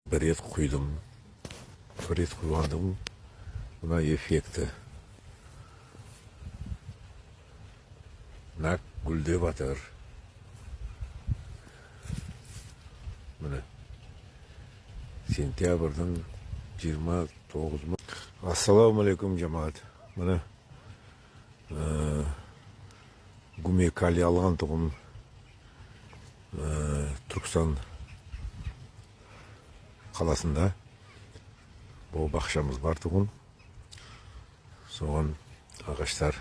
Bir rет құйдым, bir рет құйғандым, мына эффекті. Нақ гүлдеп атыр. Міне, сентябрьдің 29-ы. Ассалаумалейкум, жамаат. Міне, Гуме кали алған тұғым Түркістан қаласында бұл бақшамыз бар тұғын. Соған ағаштар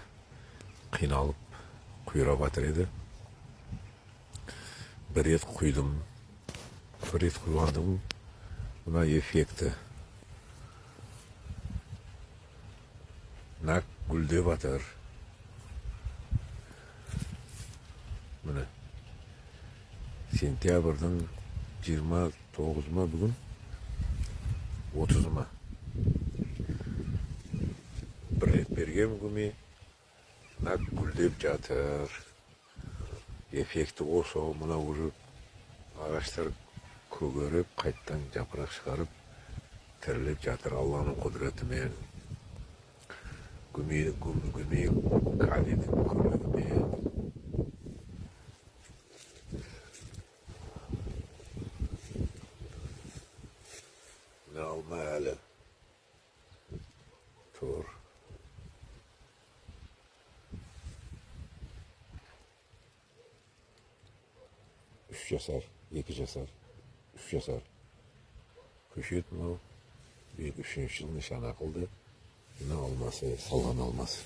қиналып құйра батыр еді. Bir рет құйдым, bir рет құйғандым, мына эффекті. Нақ гүлдеп атыр. Міне, сентябрьдің 29-ма бүгін, 30-ма. Bir рет бергем гүме, нақ гүлдеп жатыр. Эффекті осы, мына уже ағаштар көгеріп, қайттан жапырақ шығарып, тіріліп жатыр Алланың құдіретімен. Гүме калидің көмегімен. Ne alma әлі тұр. Үш жасар, 2 жасар, 3 жасар. Көшет мынау, 3-ші жыл нышана қылды. Мына алмасы, салған алмасы.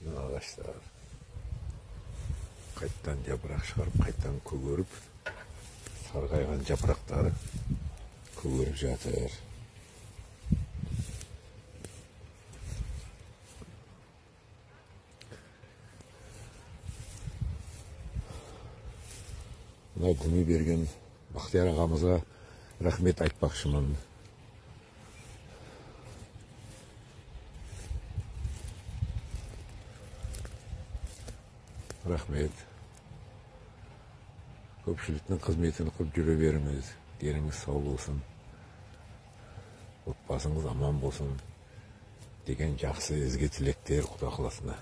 Мына ағаштар. Қайттан жапырақ шығарып, қайттан көгеріп, сарғайған жапырақтары көгеріп жатыр. Мына гүме берген Бақтияр ағамызға рахмет айтпақшымын. Рахмет. Көпшіліктің қызметін қылып жүре беріңіз. Деріңіз сау болсын. Отбасыңыз аман болсын деген жақсы ізгі тілектер Құда қаласына.